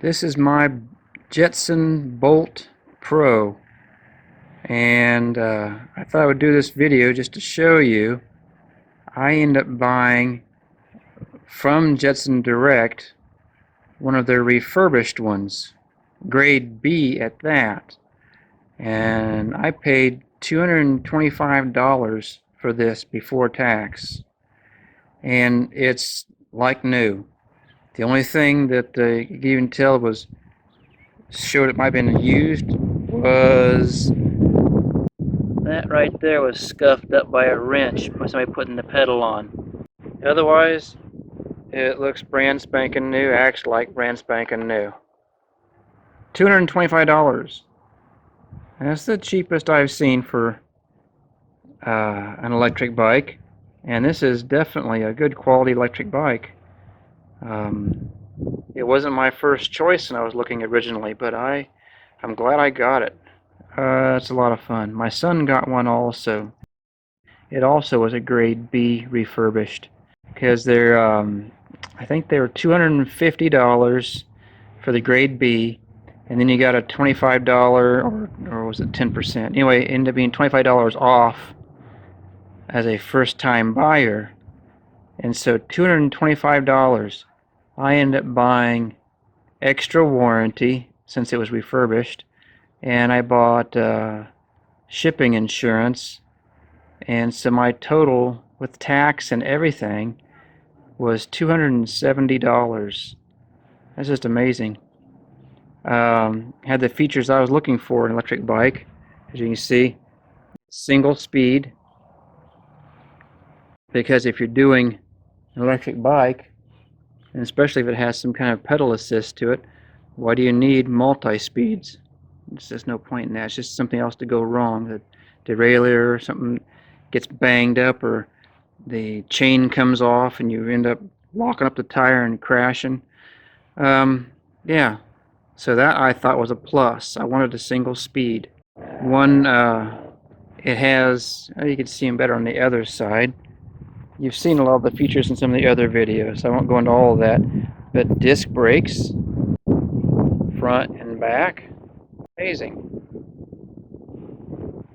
This is my Jetson Bolt Pro, and I thought I would do this video just to show you. I ended up buying from Jetson Direct one of their refurbished ones, grade B at that, and I paid $225 for this before tax, and it's like new. The only thing that you could even tell showed it might have been used was that right there was scuffed up by a wrench by somebody putting the pedal on. Otherwise, it looks brand spanking new, acts like brand spanking new. $225. That's the cheapest I've seen for an electric bike, and this is definitely a good quality electric bike. It wasn't my first choice when I was looking originally, but I'm glad I got it. It's a lot of fun. My son got one also. It also was a grade B refurbished, because they're I think they were $250 for the grade B, and then you got a $25 or was it 10%? Anyway, it ended up being $25 off as a first-time buyer, and so $225. I ended up buying extra warranty since it was refurbished, and I bought shipping insurance, and so my total with tax and everything was $270. That's just amazing. Had the features I was looking for in an electric bike. As you can see, single speed, because if you're doing an electric bike, and especially if it has some kind of pedal assist to it, why do you need multi-speeds? There's just no point in that. It's just something else to go wrong. The derailleur or something gets banged up, or the chain comes off and you end up locking up the tire and crashing. Yeah, so that I thought was a plus. I wanted a single speed. One, it has, you can see them better on the other side. You've seen a lot of the features in some of the other videos, so I won't go into all of that. But disc brakes, front and back, amazing.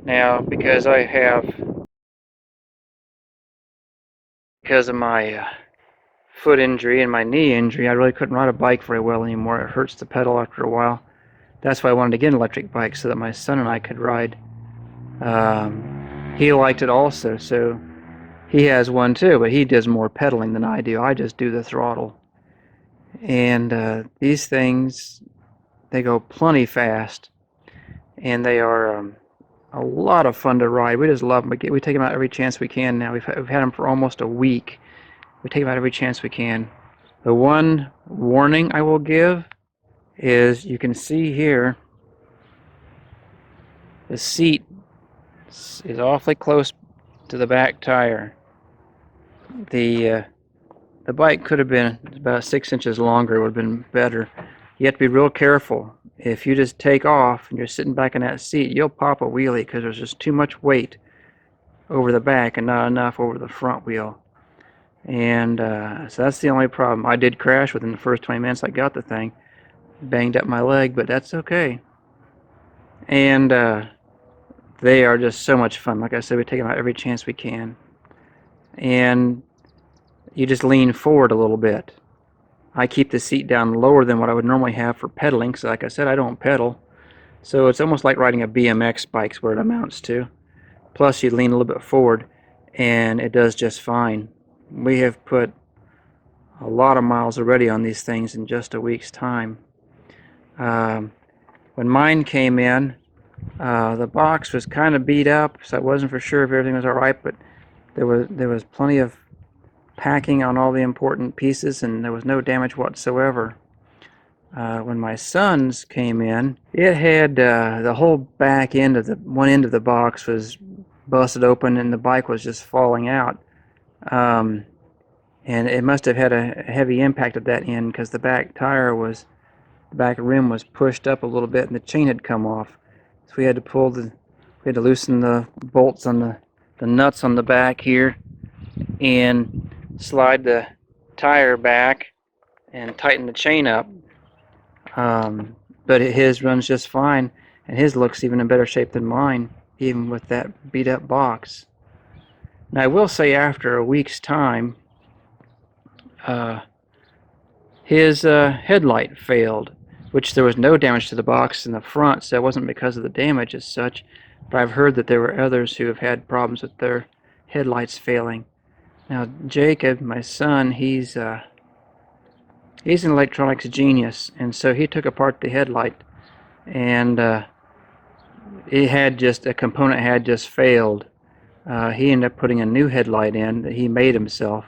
Now, because of my foot injury and my knee injury, I really couldn't ride a bike very well anymore. It hurts the pedal after a while. That's why I wanted to get an electric bike, so that my son and I could ride. He liked it also, so he has one too, but he does more pedaling than I do. I just do the throttle. And these things, they go plenty fast, and they are a lot of fun to ride. We just love them. We take them out every chance we can now. We've had them for almost a week. We take them out every chance we can. The one warning I will give is, you can see here, the seat is awfully close to the back tire. The bike could have been about 6 inches longer. It would have been better. You have to be real careful. If you just take off and you're sitting back in that seat, you'll pop a wheelie, because there's just too much weight over the back and not enough over the front wheel. And so that's the only problem. I did crash within the first 20 minutes I got the thing. Banged up my leg, but that's okay. And they are just so much fun. Like I said, we take them out every chance we can. And you just lean forward a little bit. I keep the seat down lower than what I would normally have for pedaling, because like I said, I don't pedal. So it's almost like riding a BMX bike is what it amounts to. Plus you lean a little bit forward, and it does just fine. We have put a lot of miles already on these things in just a week's time. When mine came in, the box was kind of beat up, so I wasn't for sure if everything was alright, but there was plenty of packing on all the important pieces, and there was no damage whatsoever. When my son's came in, it had the whole back end of one end of the box was busted open, and the bike was just falling out. And it must have had a heavy impact at that end, because the back rim was pushed up a little bit, and the chain had come off. So we had to loosen the bolts on the nuts on the back here, and slide the tire back and tighten the chain up. But his runs just fine, and his looks even in better shape than mine, even with that beat up box. Now I will say, after a week's time, his headlight failed, which there was no damage to the box in the front, so it wasn't because of the damage as such, but I've heard that there were others who have had problems with their headlights failing. Now Jacob, my son, he's an electronics genius, and so he took apart the headlight, and it had just, a component had just failed. He ended up putting a new headlight in that he made himself.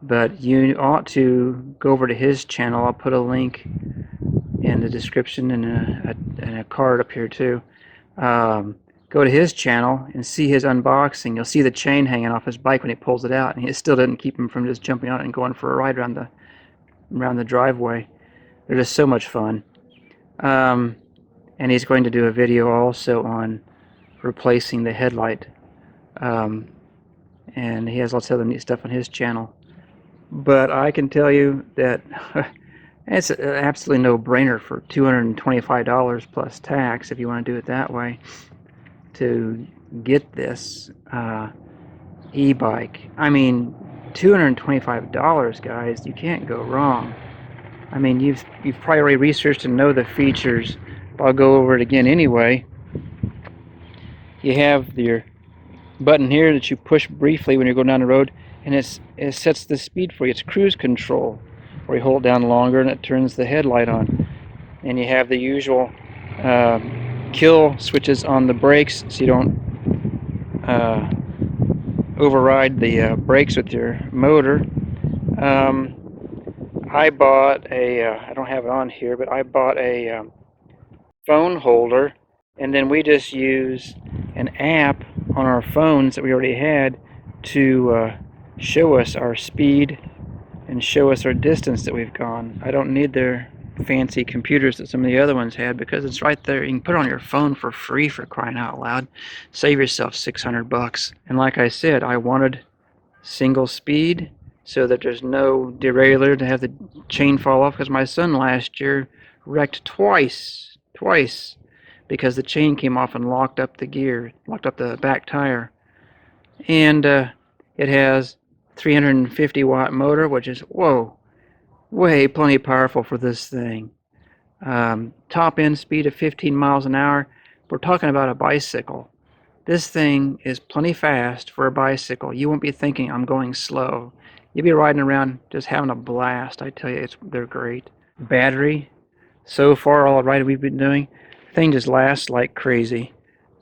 But you ought to go over to his channel. I'll put a link in the description and a card up here too. Go to his channel and see his unboxing. You'll see the chain hanging off his bike when he pulls it out, and it still didn't keep him from just jumping on it and going for a ride around the driveway. They're just so much fun. And he's going to do a video also on replacing the headlight. And he has lots of other neat stuff on his channel. But I can tell you that it's an absolutely no-brainer for $225 plus tax, if you want to do it that way, to get this e-bike. I mean, $225, guys. You can't go wrong. I mean, you've probably already researched and know the features, but I'll go over it again anyway. You have your button here that you push briefly when you're going down the road, and it sets the speed for you. It's cruise control, where you hold it down longer and it turns the headlight on. And you have the usual kill switches on the brakes, so you don't override the brakes with your motor. I bought I don't have it on here, but I bought a phone holder, and then we just use an app on our phones that we already had to show us our speed and show us our distance that we've gone. I don't need their fancy computers that some of the other ones had, because it's right there. You can put it on your phone for free, for crying out loud. Save yourself $600. And like I said, I wanted single speed so that there's no derailleur to have the chain fall off, because my son last year wrecked twice because the chain came off and locked up the gear, locked up the back tire. And it has 350 watt motor, which is, whoa, way plenty powerful for this thing. Top end speed of 15 miles an hour. We're talking about a bicycle. This thing is plenty fast for a bicycle. You won't be thinking I'm going slow. You'll be riding around just having a blast. I tell you, they're great. Battery, so far all the riding we've been doing, the thing just lasts like crazy.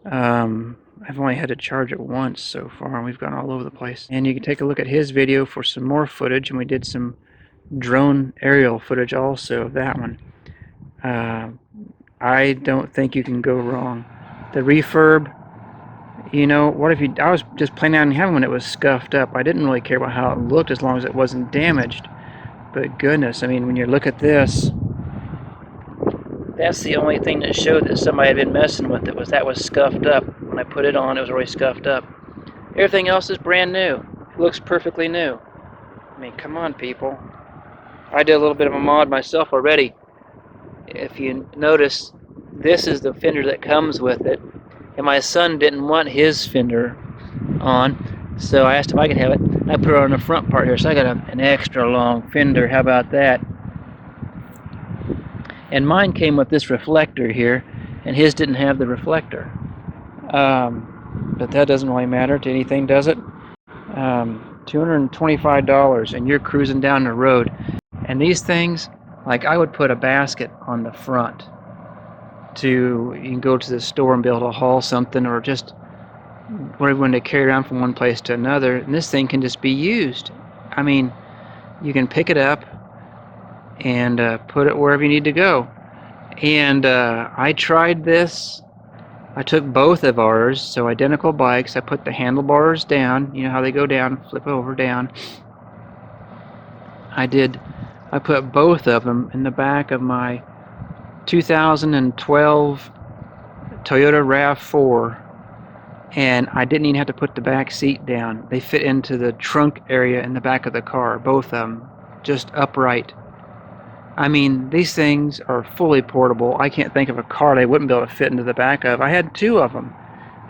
I've only had to charge it once so far, and we've gone all over the place. And you can take a look at his video for some more footage, and we did some drone aerial footage also of that one. I don't think you can go wrong. The refurb, you know, what if you, I was just planning on having one that was scuffed up. I didn't really care about how it looked as long as it wasn't damaged. But goodness, I mean, when you look at this, that's the only thing that showed that somebody had been messing with it, that was scuffed up. When I put it on, it was already scuffed up. Everything else is brand new. It looks perfectly new. I mean, come on, people. I did a little bit of a mod myself already. If you notice, this is the fender that comes with it, and my son didn't want his fender on, so I asked if I could have it. I put it on the front part here, so I got an extra long fender. How about that? And mine came with this reflector here, and his didn't have the reflector. But that doesn't really matter to anything, does it? $225, and you're cruising down the road. And these things, like, I would put a basket on the front you can go to the store and be able to haul something, or just whatever to carry around from one place to another. And this thing can just be used. I mean, you can pick it up and put it wherever you need to go. And I tried this. I took both of ours, so identical bikes. I put the handlebars down, you know how they go down, flip over, down. I put both of them in the back of my 2012 Toyota RAV4, and I didn't even have to put the back seat down. They fit into the trunk area in the back of the car, both of them, just upright. I mean, these things are fully portable. I can't think of a car they wouldn't be able to fit into the back of. I had 2 of them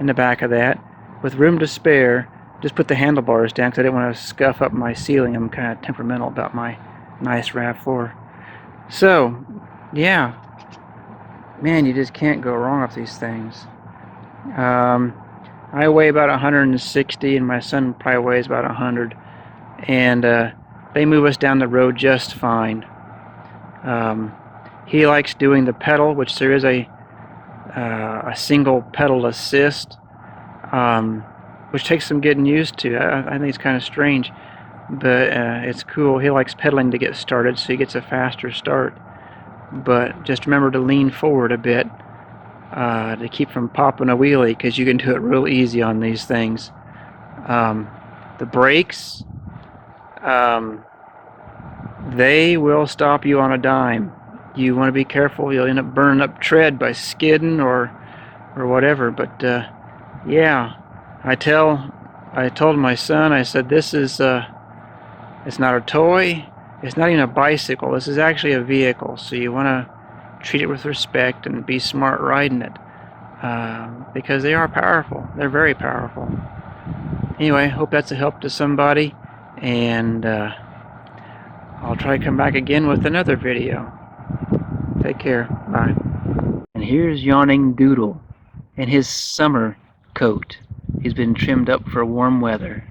in the back of that with room to spare. Just put the handlebars down because I didn't want to scuff up my ceiling. I'm kind of temperamental about my nice RAV4. So, yeah, man, you just can't go wrong with these things. I weigh about 160, and my son probably weighs about 100, and they move us down the road just fine. He likes doing the pedal, which there is a single pedal assist, which takes some getting used to. I think it's kind of strange, but it's cool. He likes pedaling to get started, so he gets a faster start. But just remember to lean forward a bit to keep from popping a wheelie, because you can do it real easy on these things. The brakes, they will stop you on a dime. You want to be careful. You'll end up burning up tread by skidding or whatever. But yeah, I told my son, I said, this is it's not a toy. It's not even a bicycle. This is actually a vehicle. So you want to treat it with respect and be smart riding it, because they are powerful. They're very powerful. Anyway, hope that's a help to somebody, and I'll try to come back again with another video. Take care. Bye. And here's Yawning Doodle in his summer coat. He's been trimmed up for warm weather.